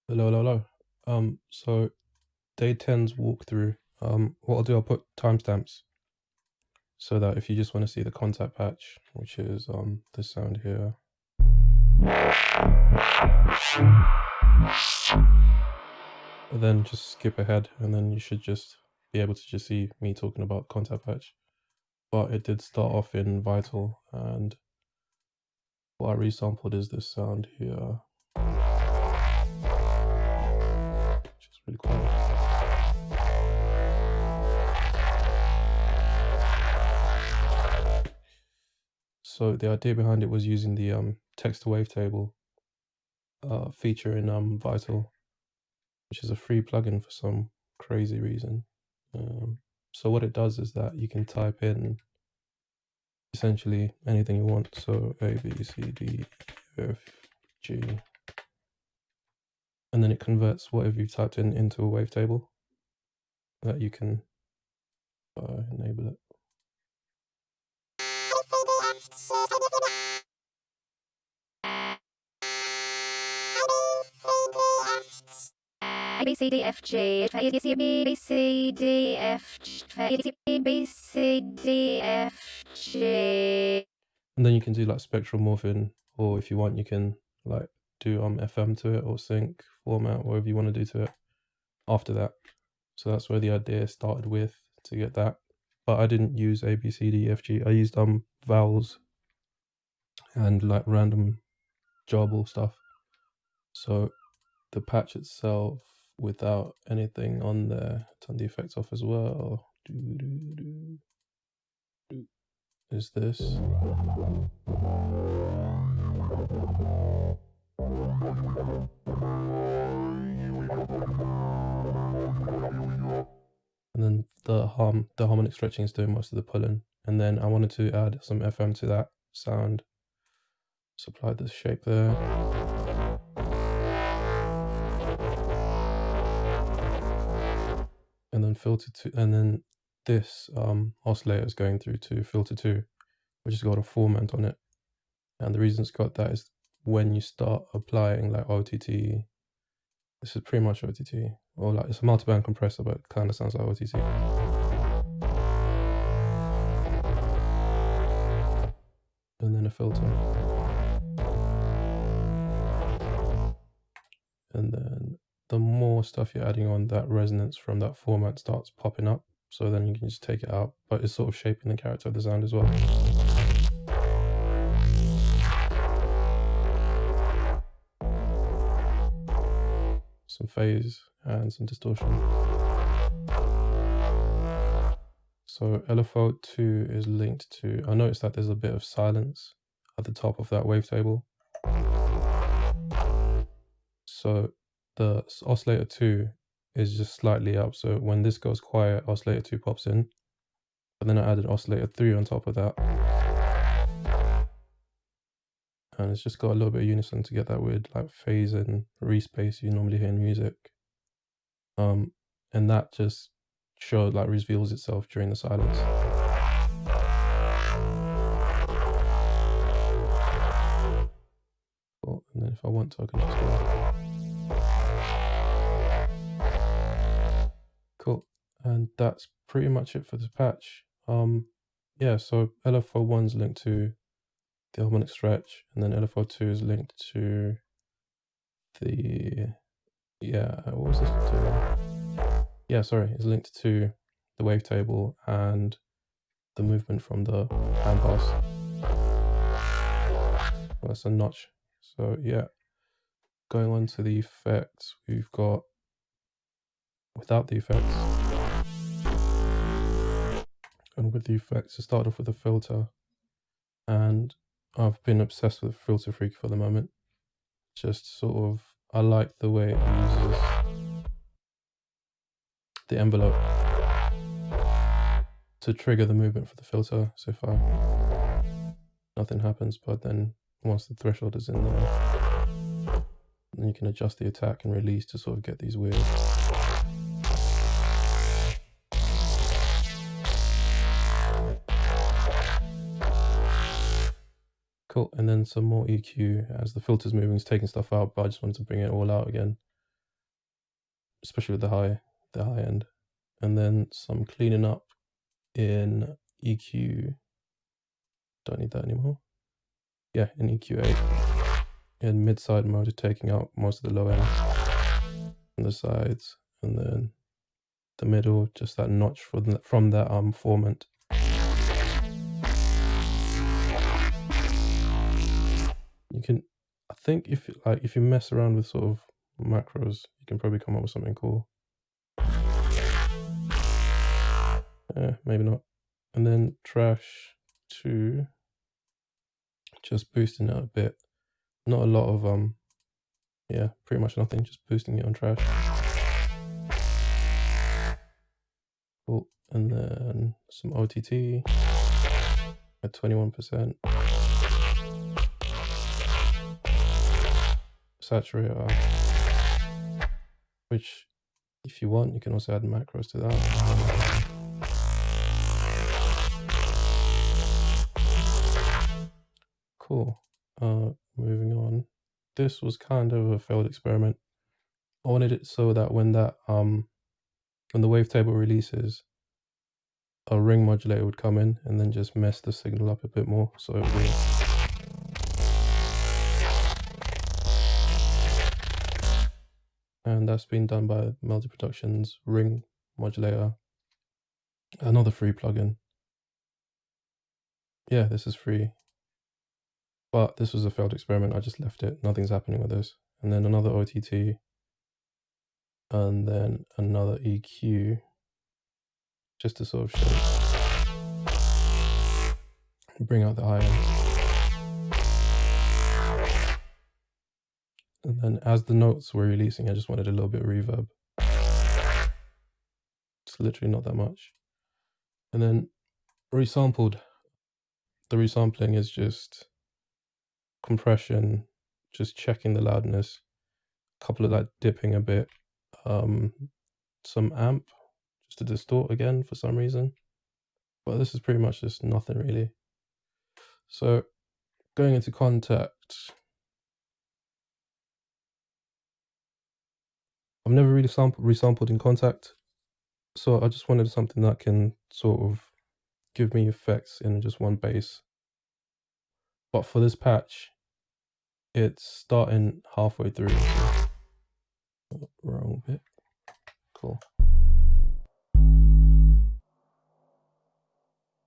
Hello, hello, hello. So day 10's walkthrough. What I'll do, I'll put timestamps so that if you just want to see the Kontakt patch, which is this sound here, then just skip ahead, and then you should just be able to just see me talking about Kontakt patch. But it did start off in Vital, and what I resampled is this sound here, which is really cool. So the idea behind it was using the text to wavetable feature in Vital, which is a free plugin for some crazy reason. So what it does is that you can type in essentially anything you want. So A, B, C, D, F, G, and then it converts whatever you've typed in into a wavetable that you can enable it. A B C D F G A B C B C D F G A B C D F G. And then you can do like spectral morphing, or if you want, you can like do FM to it or sync format, whatever you want to do to it after that. So that's where the idea started with, to get that. But I didn't use A, B, C, D, F, G. I used vowels and like random jawball stuff. So the patch itself, without anything on there, turn the effects off as well, is this. And then the harmonic stretching is doing most of the pulling. And then I wanted to add some FM to that sound. So apply this shape there. And then filter 2, and then this oscillator is going through to filter 2, which has got a formant on it. And the reason it's got that is when you start applying like OTT, this is pretty much OTT, or like it's a multiband compressor, but it kind of sounds like OTT. And then a filter. And then the more stuff you're adding on, that resonance from that format starts popping up. So then you can just take it out, but it's sort of shaping the character of the sound as well. Some phase and some distortion. So LFO2 is linked to, I noticed that there's a bit of silence at the top of that wavetable. So the oscillator 2 is just slightly up. So when this goes quiet, oscillator 2 pops in. But then I added oscillator 3 on top of that. And it's just got a little bit of unison to get that weird like phase and respace you normally hear in music. And that just showed like reveals itself during the silence. Cool. And then if I want to, I can just go. Cool. And that's pretty much it for the patch. Yeah, so LFO1 is linked to the harmonic stretch, and then LFO2 is linked to the, what was this linked to? Yeah, sorry, it's linked to the wavetable and the movement from the bandpass. Well, that's a notch. So yeah, going on to the effects, we've got without the effects, and with the effects, I started off with a filter, and I've been obsessed with Filter Freak for the moment. Just sort of, I like the way it uses the envelope to trigger the movement for the filter. So if nothing happens, but then once the threshold is in there, then you can adjust the attack and release to sort of get these weird. Cool, and then some more EQ as the filter's moving, it's taking stuff out, but I just wanted to bring it all out again. especially with the high end, and then some cleaning up in EQ. Don't need that anymore. Yeah, in EQ8, in mid-side mode, taking out most of the low end on the sides, and then the middle, just that notch from that formant. You can, I think, if you mess around with sort of macros, you can probably come up with something cool. Maybe not. And then trash 2, just boosting it a bit. Not a lot of yeah, pretty much nothing, just boosting it on trash. Cool. And then some OTT at 21%. Saturator, which if you want, you can also add macros to that. Cool. Moving on. This was kind of a failed experiment. I wanted it so that when the wavetable releases, a ring modulator would come in and then just mess the signal up a bit more. So it would, and that's been done by Melody Productions ring modulator, another free plugin. Yeah, this is free, but this was a failed experiment. I just left it. Nothing's happening with this. And then another OTT, and then another EQ, just to sort of show, bring out the high end. And then as the notes were releasing, I just wanted a little bit of reverb. It's literally not that much. And then resampled. The resampling is just compression, just checking the loudness, a couple of like dipping a bit, some amp just to distort again for some reason. But this is pretty much just nothing really. So going into Kontakt, I've never really resampled in Kontakt, so I just wanted something that can sort of give me effects in just one bass. But for this patch, it's starting halfway through. Oh, wrong bit. Cool.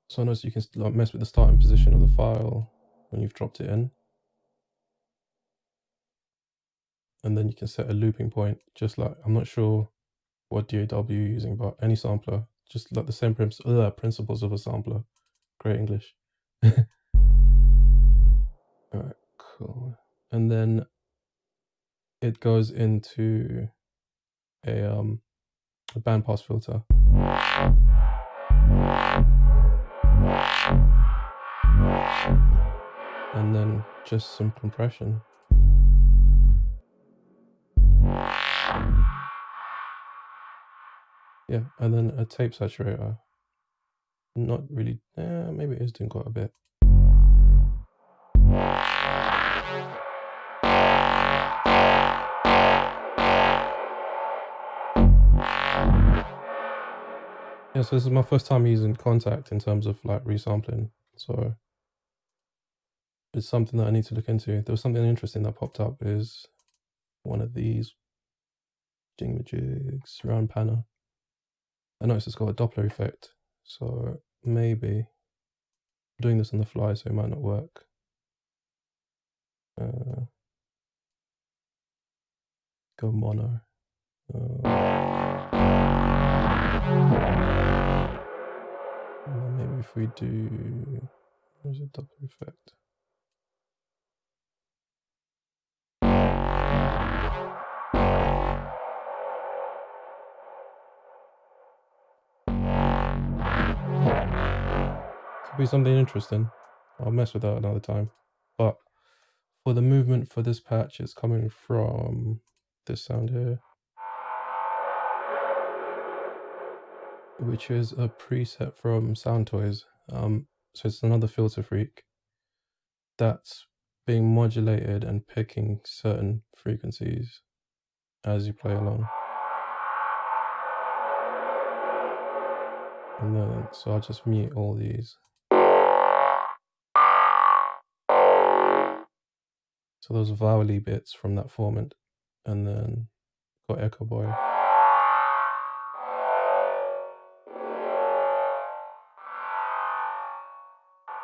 So notice you can like mess with the starting position of the file when you've dropped it in. And then you can set a looping point, just like, I'm not sure what DAW you're using, but any sampler, just like the same principles of a sampler. Great English. Alright, cool. And then it goes into a bandpass filter. And then just some compression. Yeah, and then a tape saturator. Not really, maybe it is doing quite a bit. Yeah, so this is my first time using Kontakt in terms of like resampling. So it's something that I need to look into. There was something interesting that popped up, is one of these jingmajigs round panner. I noticed it's got a Doppler effect, so maybe I'm doing this on the fly, so it might not work. Go mono. And then maybe if we do, where's the Doppler effect? Could be something interesting. I'll mess with that another time. But for the movement for this patch, it's coming from this sound here, which is a preset from Sound Toys. So it's another filter freak that's being modulated and picking certain frequencies as you play along. And then, so I'll just mute all these. So those vowely bits from that formant, and then got Echo Boy.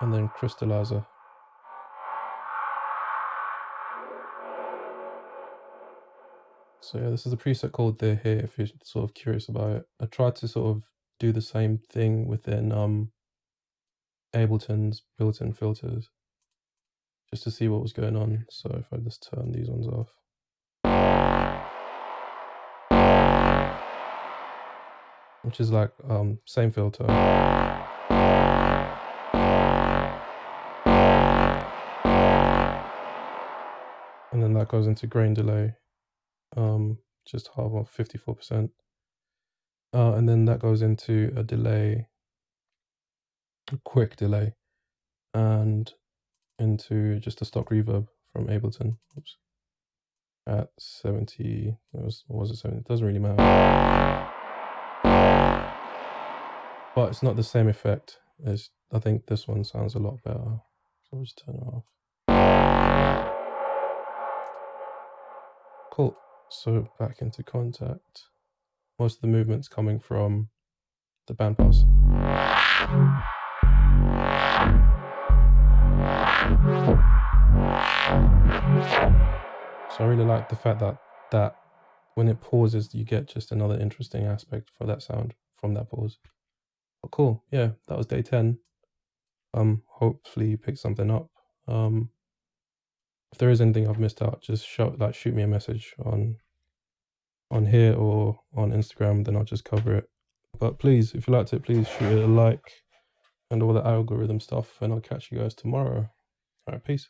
And then Crystallizer. So yeah, this is a preset called They're Here if you're sort of curious about it. I tried to sort of do the same thing within Ableton's built-in filters, just to see what was going on. So if I just turn these ones off. Which is like same filter. And then that goes into grain delay, just half of 54%. And then that goes into a delay, a quick delay, and into just a stock reverb from Ableton. Oops. At 70, what was it 70? It doesn't really matter. But it's not the same effect. I think this one sounds a lot better. So I'll just turn it off. Cool. So back into Kontakt. Most of the movement's coming from the bandpass. So I really like the fact that when it pauses, you get just another interesting aspect for that sound from that pause. But cool, yeah, that was day 10. Hopefully you picked something up. If there is anything I've missed out, just shoot me a message on here or on Instagram, then I'll just cover it. But please, if you liked it, please shoot it a like and all the algorithm stuff, and I'll catch you guys tomorrow. All right, peace.